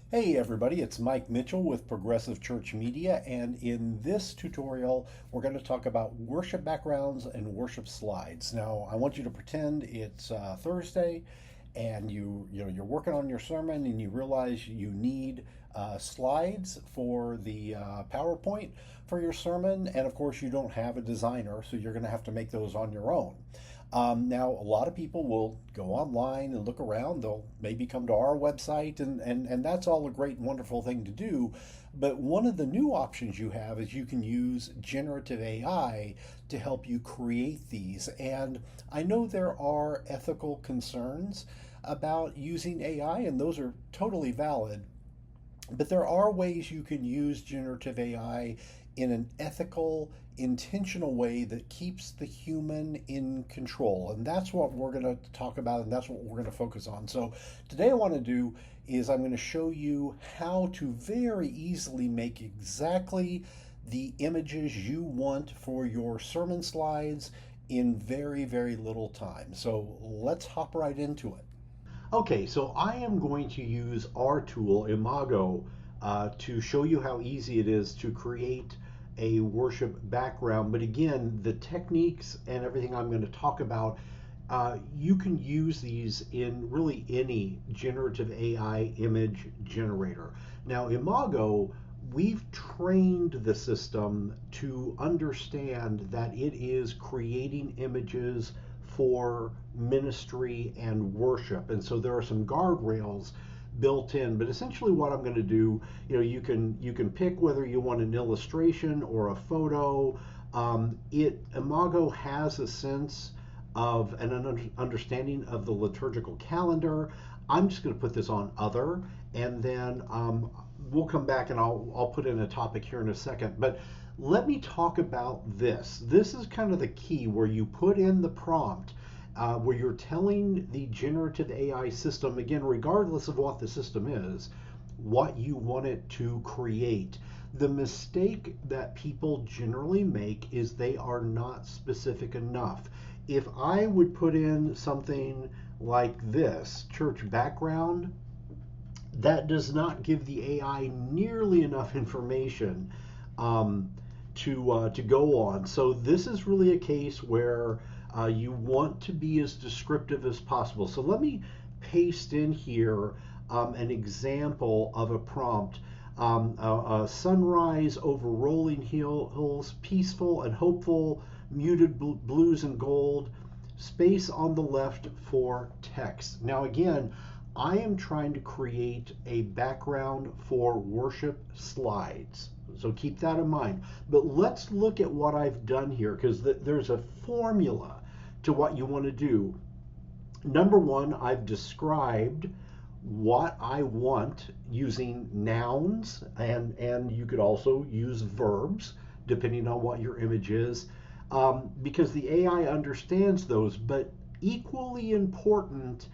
Hey everybody, it's Mike Mitchell with Progressive Church Media, and in this tutorial, we're going to talk about worship backgrounds and worship slides. Now, I want you to pretend it's Thursday, and you're working on your sermon, and you realize you need slides for the PowerPoint for your sermon, and of course, you don't have a designer, so you're going to have to make those on your own. Now, a lot of people will go online and look around. They'll maybe come to our website, and that's all a great, wonderful thing to do. But one of the new options you have is you can use generative AI to help you create these. And I know there are ethical concerns about using AI, and those are totally valid. But there are ways you can use generative AI in an ethical, intentional way that keeps the human in control. And that's what we're going to talk about, and that's what we're going to focus on. So, today, I want to do is I'm going to show you how to very easily make exactly the images you want for your sermon slides in very, very little time. So, let's hop right into it. Okay, so I am going to use our tool, Imago, to show you how easy it is to create a worship background. But again, the techniques and everything I'm going to talk about, you can use these in really any generative AI image generator. Now, Imago, we've trained the system to understand that it is creating images for ministry and worship. And so there are some guardrails built in. But essentially what I'm going to do, you can pick whether you want an illustration or a photo. Imago has a sense of an understanding of the liturgical calendar. I'm just going to put this on other, and then we'll come back and I'll put in a topic here in a second. But let me talk about this. This is kind of the key where you put in the prompt, where you're telling the generative AI system, again, regardless of what the system is, what you want it to create. The mistake that people generally make is they are not specific enough. If I would put in something like this, church background, that does not give the AI nearly enough information um, to go on. So this is really a case where you want to be as descriptive as possible. So let me paste in here an example of a prompt. A sunrise over rolling hills, peaceful and hopeful, muted blues and gold, space on the left for text. Now again, I am trying to create a background for worship slides. So keep that in mind. But let's look at what I've done here, because there's a formula to what you want to do. Number one, I've described what I want using nouns, and you could also use verbs depending on what your image is, because the AI understands those. But equally important,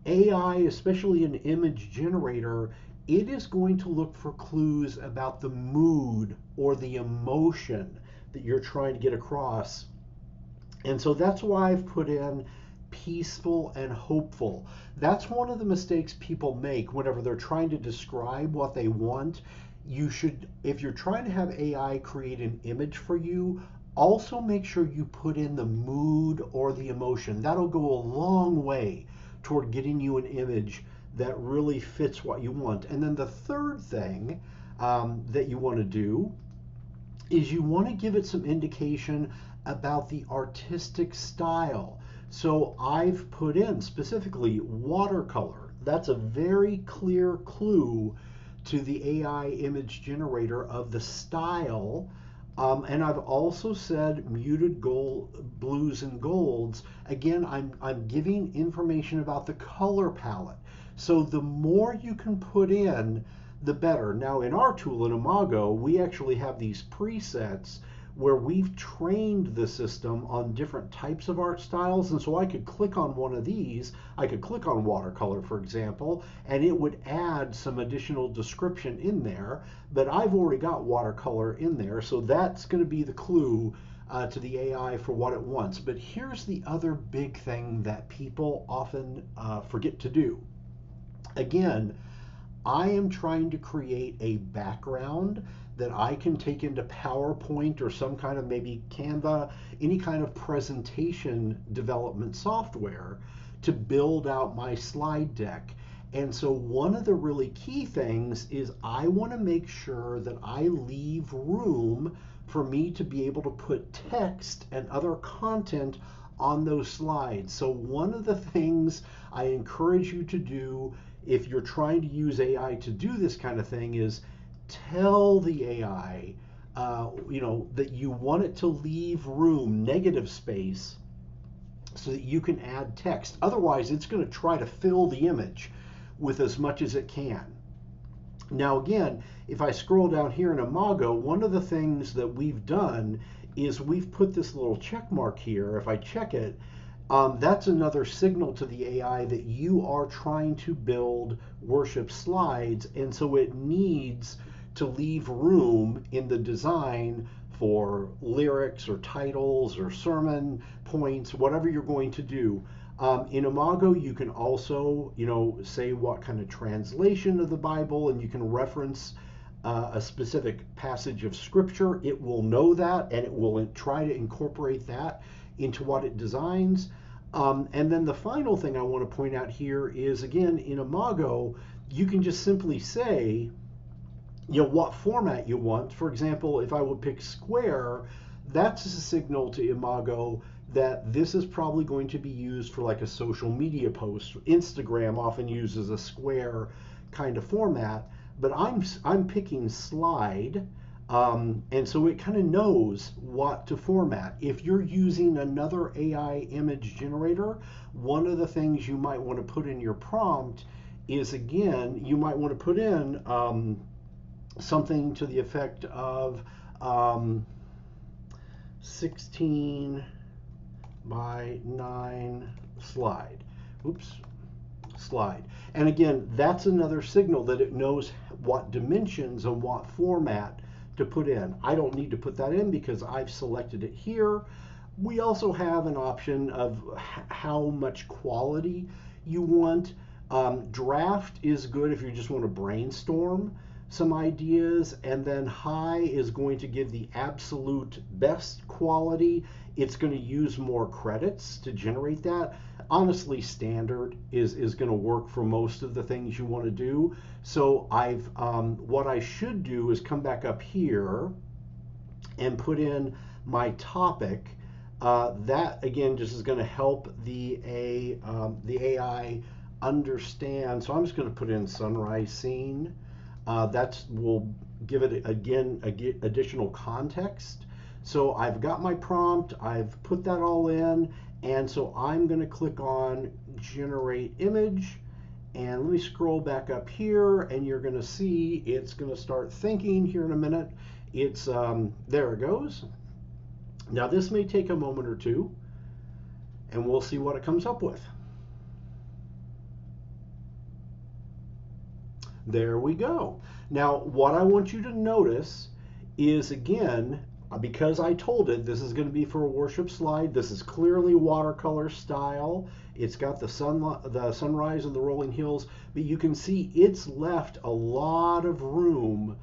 AI, especially an image generator, it is going to look for clues about the mood or the emotion that you're trying to get across. And so that's why I've put in peaceful and hopeful. That's one of the mistakes people make whenever they're trying to describe what they want. You should, if you're trying to have AI create an image for you, also make sure you put in the mood or the emotion. That'll go a long way toward getting you an image that really fits what you want. And then the third thing that you want to do is you want to give it some indication about the artistic style. So I've put in specifically watercolor. That's a very clear clue to the AI image generator of the style. And I've also said muted gold, blues and golds. Again, I'm giving information about the color palette. So the more you can put in, the better. Now, in our tool in Imago, we actually have these presets where we've trained the system on different types of art styles. And so I could click on one of these. I could click on watercolor, for example, and it would add some additional description in there. But I've already got watercolor in there, so that's going to be the clue to the AI for what it wants. But here's the other big thing that people often forget to do. Again, I am trying to create a background that I can take into PowerPoint or some kind of maybe Canva, any kind of presentation development software to build out my slide deck. And so one of the really key things is I want to make sure that I leave room for me to be able to put text and other content on those slides. So one of the things I encourage you to do if you're trying to use AI to do this kind of thing is tell the AI, that you want it to leave room, negative space, so that you can add text. Otherwise, it's going to try to fill the image with as much as it can. Now again, if I scroll down here in Imago, one of the things that we've done is we've put this little check mark here. If I check it, that's another signal to the AI that you are trying to build worship slides, and so it needs to leave room in the design for lyrics or titles or sermon points, whatever you're going to do. In Imago, you can also, say what kind of translation of the Bible, and you can reference a specific passage of Scripture. It will know that, and it will try to incorporate that into what it designs. And then the final thing I want to point out here is, again, in Imago, you can just simply say, what format you want. For example, if I would pick square, that's a signal to Imago that this is probably going to be used for like a social media post. Instagram often uses a square kind of format, but I'm picking slide, and so it kind of knows what to format. If you're using another AI image generator, one of the things you might want to put in your prompt is, again, you might want to put in something to the effect of 16 by 9 slide. Slide. And again, that's another signal that it knows what dimensions and what format to put in. I don't need to put that in because I've selected it here. We also have an option of how much quality you want. Draft is good if you just want to brainstorm some ideas, and then high is going to give the absolute best quality. It's going to use more credits to generate that. Honestly, standard is going to work for most of the things you want to do. So what I should do is come back up here and put in my topic. That again just is going to help the AI understand. So I'm just going to put in sunrise scene. That will give it, again, additional context. So I've got my prompt, I've put that all in, and so I'm going to click on generate image, and let me scroll back up here, and you're going to see it's going to start thinking here in a minute. It's there it goes. Now this may take a moment or two, and we'll see what it comes up with. There we go. Now, what I want you to notice is, again, because I told it this is going to be for a worship slide, this is clearly watercolor style. It's got the sunrise and the rolling hills, but you can see it's left a lot of room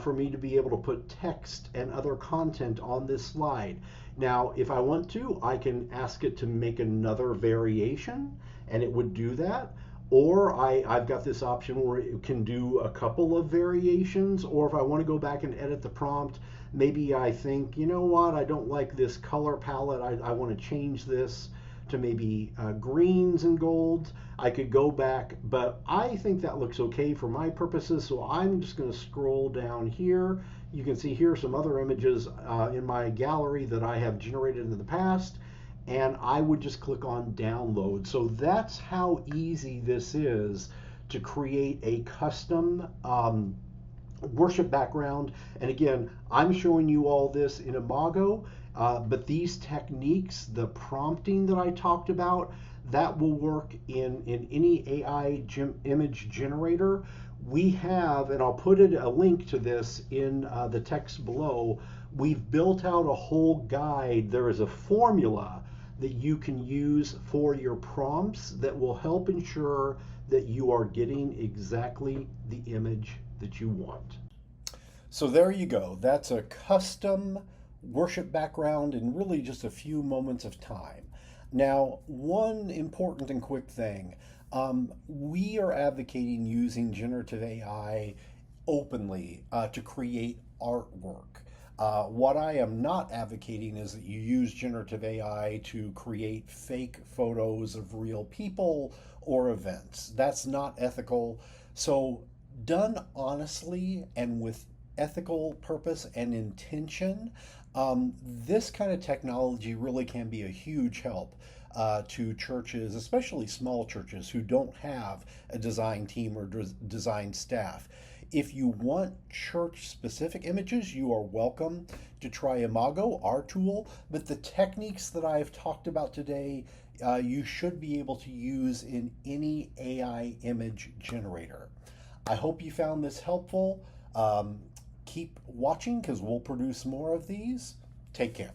for me to be able to put text and other content on this slide. Now, if I want to, I can ask it to make another variation, and it would do that. Or I've got this option where it can do a couple of variations, or if I want to go back and edit the prompt, maybe I think, you know what, I don't like this color palette, I want to change this to maybe greens and golds. I could go back, but I think that looks okay for my purposes, so I'm just going to scroll down here. You can see here some other images in my gallery that I have generated in the past, and I would just click on download. So that's how easy this is to create a custom worship background. And again, I'm showing you all this in Imago, but these techniques, the prompting that I talked about, that will work in any AI image generator. We have, and I'll put a link to this in the text below, we've built out a whole guide. There is a formula that you can use for your prompts that will help ensure that you are getting exactly the image that you want. So there you go. That's a custom worship background in really just a few moments of time. Now, one important and quick thing, we are advocating using generative AI openly to create artwork. What I am not advocating is that you use generative AI to create fake photos of real people or events. That's not ethical. So, done honestly and with ethical purpose and intention, this kind of technology really can be a huge help to churches, especially small churches who don't have a design team or design staff. If you want church specific images, you are welcome to try Imago, our tool, but the techniques that I've talked about today, you should be able to use in any AI image generator. I hope you found this helpful. Keep watching because we'll produce more of these. Take care.